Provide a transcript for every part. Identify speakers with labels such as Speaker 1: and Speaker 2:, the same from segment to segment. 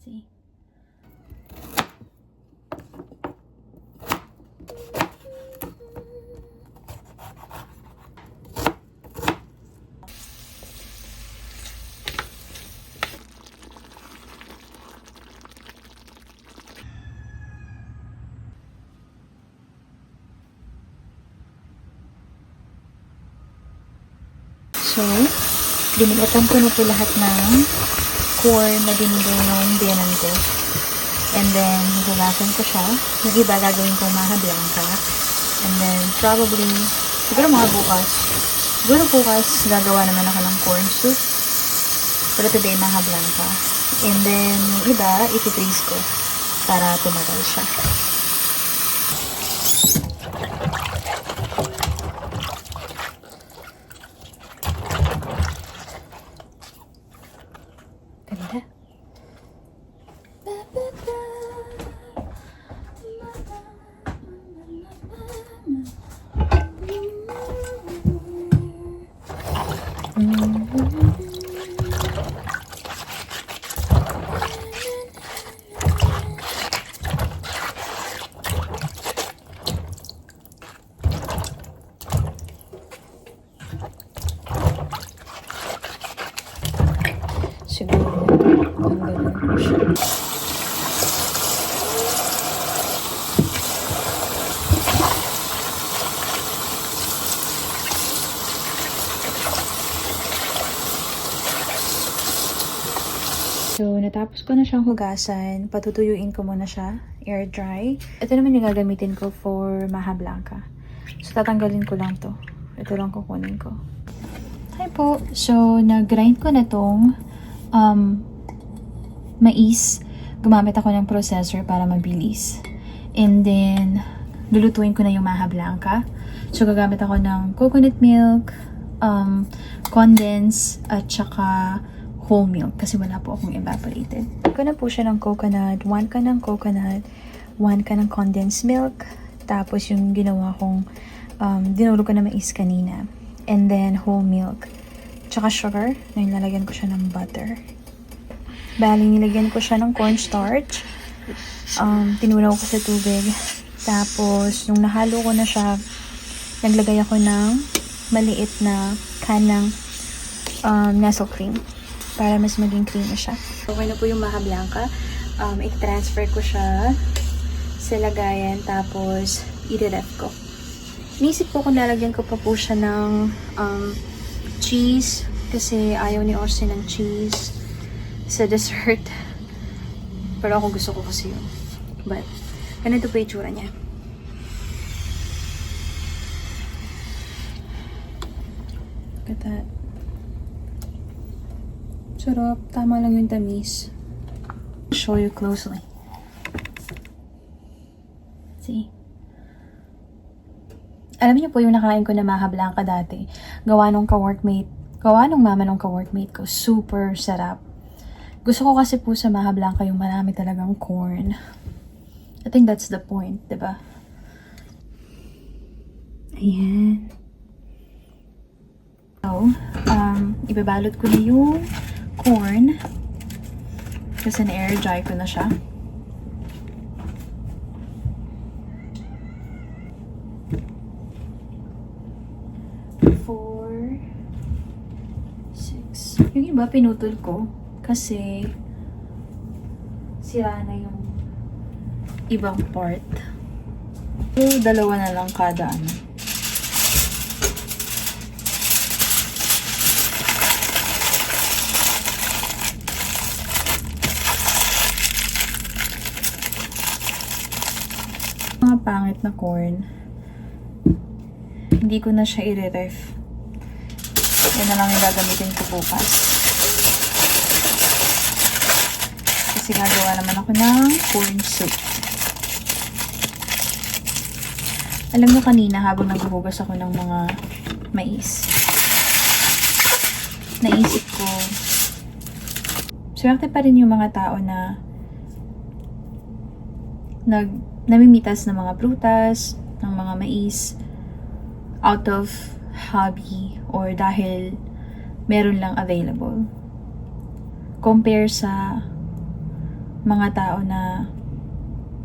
Speaker 1: See? So, dinilatan ko na po lahat ng corn na binigay ng biyanan ko. And then, hugasan ko siya. Yung iba, gagawin kong maha blanca. And then, probably, siguro bukas, gagawa naman ako ng corn soup. Pero today, maha blanca. And then, yung iba, iti-freeze ko para tumagal siya. Ganda. Siguro, ang ganun ko siya. So, natapos ko na siyang hugasan. Patutuyuin ko muna siya. Air dry. Ito naman yung gagamitin ko for maha blanca. So, tatanggalin ko lang to. Ito lang kukunin ko. Hi po. So, nag-grind ko na tong mais. Gumamit ako ng processor para mabilis. And then, lulutuin ko na yung maha blanca. So, gagamit ako ng coconut milk, condensed, at saka whole milk kasi wala po akong evaporated. Ko na po siya ng coconut, 1 ka ng coconut, 1 ka ng condensed milk, tapos yung ginawa kong dinulog ko na mais kanina. And then whole milk. Tsaka sugar, na nilalagyan ko siya ng butter. Bali, nilagyan ko siya ng cornstarch. Tinunaw ko sa tubig. Tapos, nung nahalo ko na siya, naglagay ako ng maliit na kanang nestle cream para mas maging creamy siya. Okay na po yung maha blanca. I-transfer ko siya sa lagayan, tapos i-ref ko. Inisip ko kung lalagyan ko pa po siya ng cheese kasi ayaw ni Austin ng cheese sa dessert. Pero ako gusto ko kasi yun. But, ganito po yung itsura niya. Look at that. Sarap. Tama lang yung tamis. Show you closely. See? Alam niyo po yung nakain ko na maha blanca dati. Gawa nung mama nung ka-workmate ko. Super sarap. Gusto ko kasi po sa maha blanca yung marami talagang corn. I think that's the point, diba? Ayan. So, ibabalot ko na yung corn kasi na-air dry ko na siya. Yung iba pinutol ko kasi sira na yung ibang part. So, 2 na lang kada ano. Mga pangit na corn. Hindi ko na siya i-ref. Yan na lang yung gagamitin ko bukas. Kasi gagawa naman ako ng corn soup. Alam nyo kanina habang naghuhugas ako ng mga mais, naisip ko, swerte pa rin yung mga tao na namimitas ng mga prutas, ng mga mais, out of hobby or dahil meron lang available. Compare sa mga tao na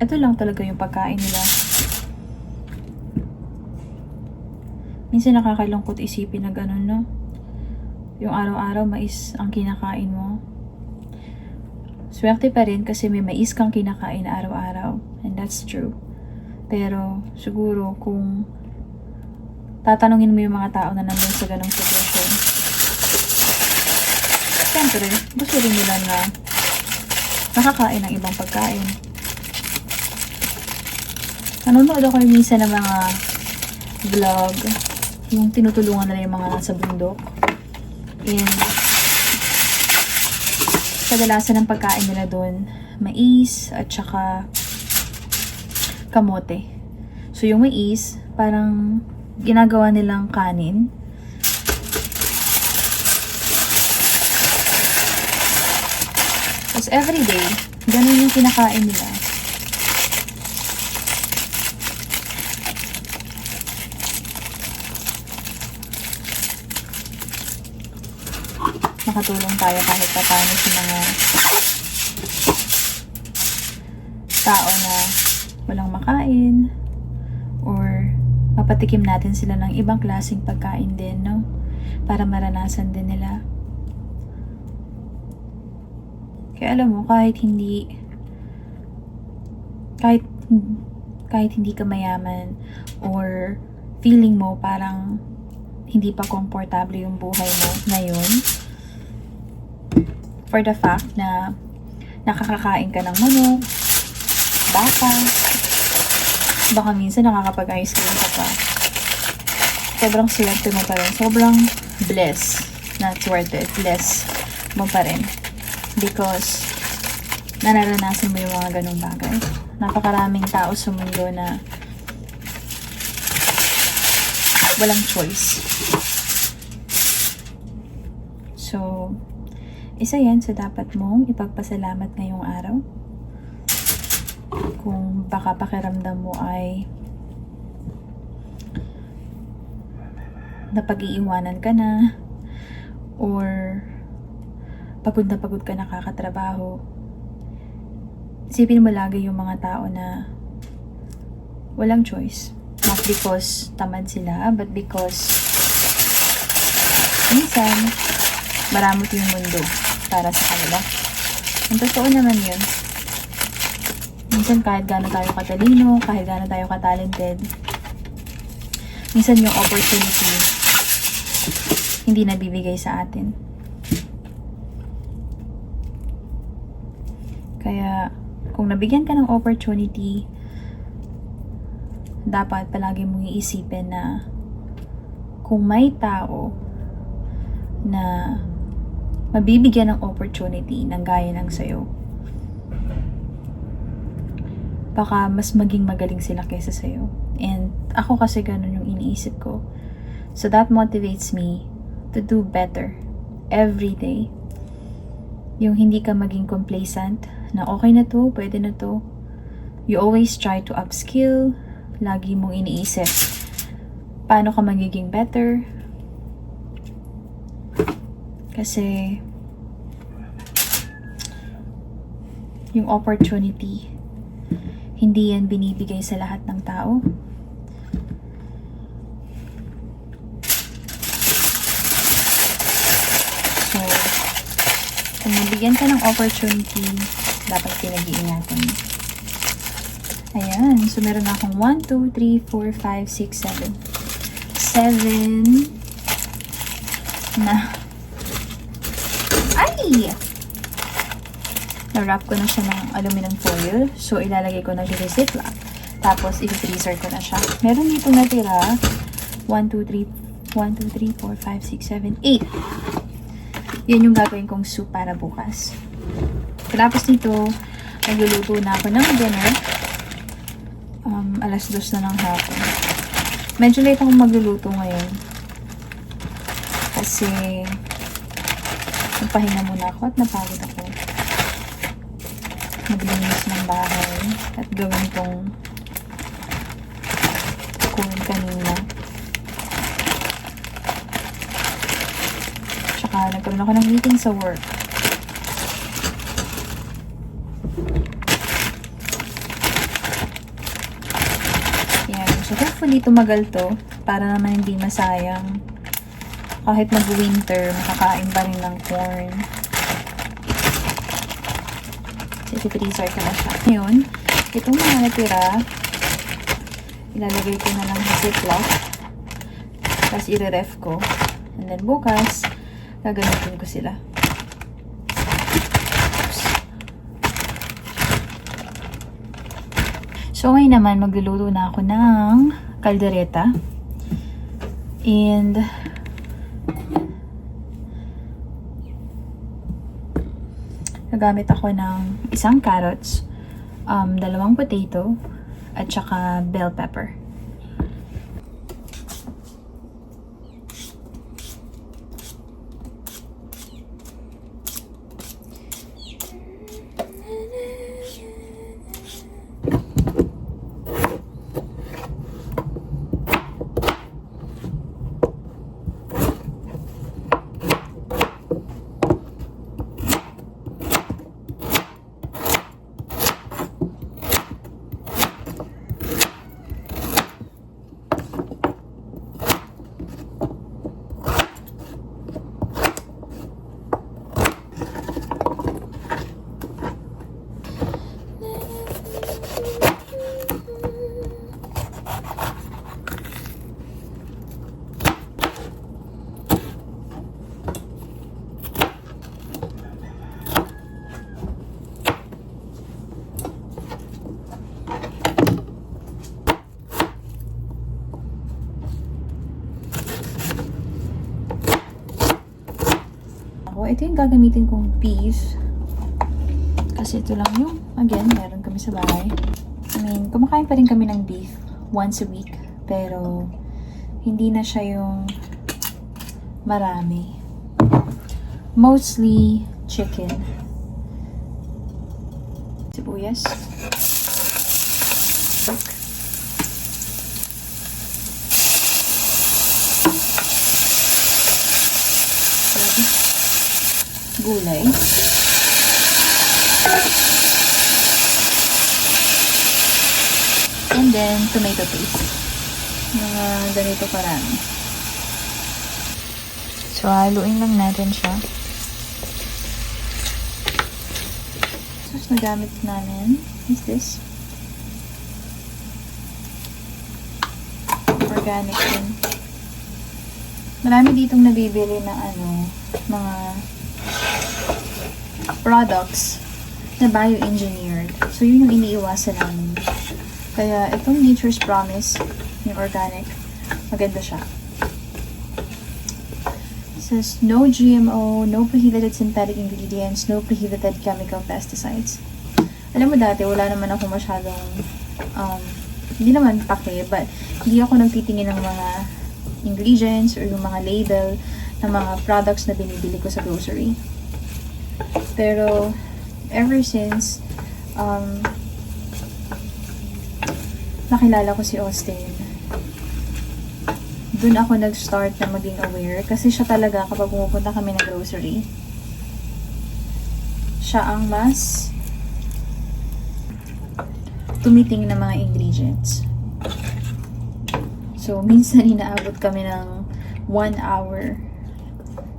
Speaker 1: ito lang talaga yung pagkain nila. Minsan nakakalungkot isipin na ganun, no? Yung araw-araw mais ang kinakain mo. Swerte pa rin kasi may mais kang kinakain araw-araw. And that's true. Pero siguro kung tatanungin mo yung mga tao na nandun sa ganung sitwasyon, siyempre, gusto rin nila na nakakain ng ibang pagkain. Nanonood ako minsan ng mga vlog, yung tinutulungan nila yung mga nasa bundok. And kadalasan ng pagkain nila doon, mais at saka kamote. So yung mais, parang ginagawa nilang kanin. Tapos everyday, ganun yung kinakain nila. Makatulong tayo kahit paano sa mga tao na walang makain, or mapatikim natin sila ng ibang klaseng pagkain din, no? Para maranasan din nila. Kaya alam mo, kahit hindi ka mayaman, or feeling mo parang hindi pa komportable yung buhay mo ngayon, for the fact na nakakakain ka ng manok, baka minsan nakakapag-ice cream ka pa. Sobrang swerte mo pa rin. Sobrang blessed. Not worth it. Blessed mo pa rin. Because nararanasan mo yung mga ganong bagay. Napakaraming tao sa mundo na walang choice. So, isa yan sa dapat mong ipagpasalamat ngayong araw. Kung baka pakiramdam mo ay napag-iiwanan ka na, or pagod na pagod ka nakakatrabaho, isipin mo lagi yung mga tao na walang choice. Not because tamad sila, but because minsan maramot yung mundo para sa kanila. Ang totoo naman yun. Minsan kahit gaano tayo katalino, kahit gaano tayo ka-talented, minsan yung opportunity hindi nabibigay sa atin. Kaya kung nabigyan ka ng opportunity, dapat palagi mong iisipin na kung may tao na mabibigyan ng opportunity ng gaya ng sayo, baka mas maging magaling sila kaysa sa'yo. And ako kasi ganun yung iniisip ko. So that motivates me to do better every day. Yung hindi ka maging complacent na okay na to, pwede na to. You always try to upskill. Lagi mong iniisip paano ka magiging better. Kasi yung opportunity, hindi yan binibigay sa lahat ng tao. So, kung nabigyan ka ng opportunity, dapat pinag-iingatan mo. Ayan. So, meron akong 1, 2, 3, 4, 5, 6, 7. 7 na. Ay! Na-wrap ko na siya ng aluminum foil. So, ilalagay ko na siya sa ziplock. Tapos, i-freezer ko na siya. Meron dito natira. 1, 2, 3, 4, 5, 6, 7, 8. Yan yung gagawin kong soup para bukas. Tapos nito, nagluluto na ako ng dinner. Alas 2 na ng hapon. Medyo late akong magluluto ngayon. Kasi, nagpahinga muna ako at napagod ako. Maglinis ng bahay at gawin tong corn kanina. Tsaka nagkaroon ako ng meeting sa work. So, hopefully, tumagal to para naman hindi masayang. Kahit mag-winter, makakain pa rin ng corn. So, freezer ko na siya. Ngayon, itong mga natira, ilalagay ko na lang sa ziplock. Tapos, i-ref ko. And then, bukas, gagamitin ko sila. So, ngayon naman, magluluto na ako ng kaldereta. And, gagamit ako ng isang carrots, 2 potato, at saka bell pepper. Ito yung gagamitin kong beef. Kasi ito lang yung, again, meron kami sa bahay. I mean, kumakain pa rin kami ng beef once a week. Pero, hindi na siya yung marami. Mostly chicken. Sibuyas. Gulay. And then, tomato paste. Mga ganito parami. So, haluin lang natin siya. Sauce na gamit namin is this. Organic din. Marami ditong nabibili na mga products na bio-engineered. So, yun yung iniiwasan namin. Kaya, itong Nature's Promise, yung organic, maganda siya. It says, no GMO, no prohibited synthetic ingredients, no prohibited chemical pesticides. Alam mo dati, wala naman ako masyadong, hindi naman pake, but hindi ako nagtitingin ng mga ingredients or yung mga label ng mga products na binibili ko sa grocery. Pero, ever since, nakilala ko si Austin, dun ako nag-start na maging aware. Kasi siya talaga, kapag pumupunta kami ng grocery, siya ang mas tumiting ng mga ingredients. So, minsan inaabot kami ng 1 hour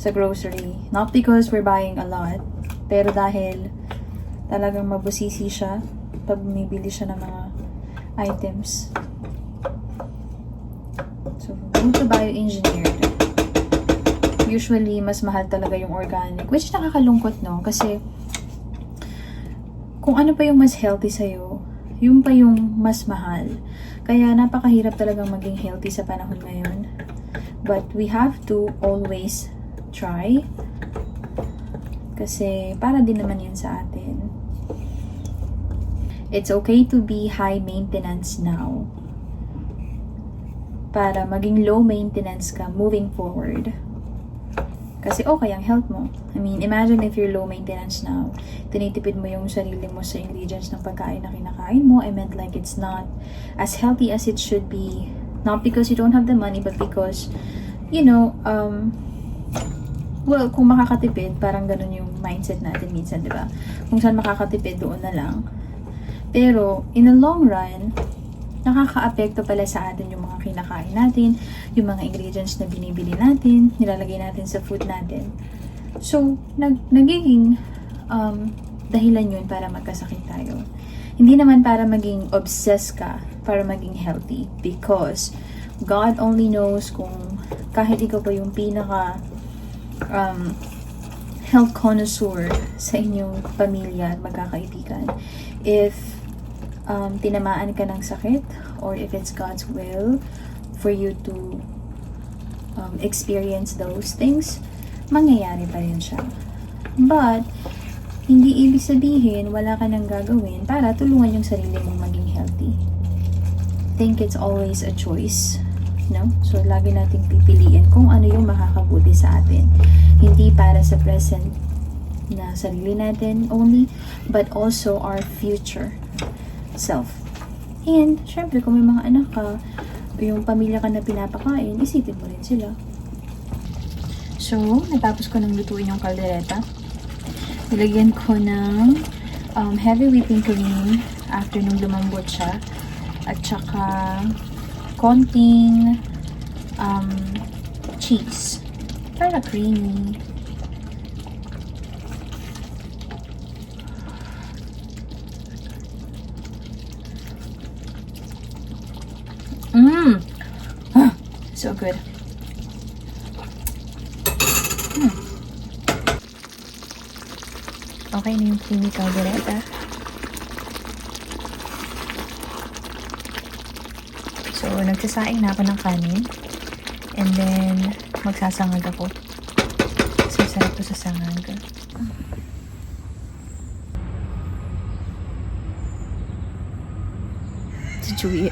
Speaker 1: sa grocery. Not because we're buying a lot, pero dahil talagang mabusisi siya pag bumibili siya ng mga items. So, go to bio-engineered. Usually, mas mahal talaga yung organic. Which nakakalungkot, no? Kasi, kung ano pa yung mas healthy sa'yo, yung pa yung mas mahal. Kaya, napakahirap talagang maging healthy sa panahon ngayon. But, we have to always try. Kasi, para din naman yan sa atin. It's okay to be high maintenance now. Para maging low maintenance ka moving forward. Kasi okay ang health mo. I mean, imagine if you're low maintenance now, tinitipid mo yung sarili mo sa ingredients ng pagkain na kinakain mo. I meant like it's not as healthy as it should be. Not because you don't have the money, but because, you know, well, kung makakatipid, parang ganun yung mindset natin minsan, di ba? Kung saan makakatipid, doon na lang. Pero, in the long run, nakaka-apekto pala sa atin yung mga kinakain natin, yung mga ingredients na binibili natin, nilalagay natin sa food natin. So, nagiging dahilan yun para magkasakit tayo. Hindi naman para maging obsessed ka, para maging healthy. Because God only knows kung kahit ikaw pa yung pinaka health connoisseur sa inyong pamilya at magkakaibigan, if tinamaan ka ng sakit, or if it's God's will for you to experience those things, mangyayari pa rin siya. But, hindi ibig sabihin wala ka nang gagawin para tulungan yung sarili mong maging healthy. Think it's always a choice, no? So, lagi nating pipiliin kung ano yung makakabuti sa atin. Hindi para sa present na sarili natin only, but also our future self. And, syempre, kung may mga anak ka, yung pamilya ka na pinapakain, isipin mo rin sila. So, natapos ko nang lutuin yung kaldereta. Nilagyan ko ng heavy whipping cream after nung lumambot siya. At saka, konting cheese. Para creamy. So good. Okay na yung creamy caldereta. So, nagsasaing na ako ng kanin. And then, magsasangag ako. So, sarap ko sa sangag. Si Chewy.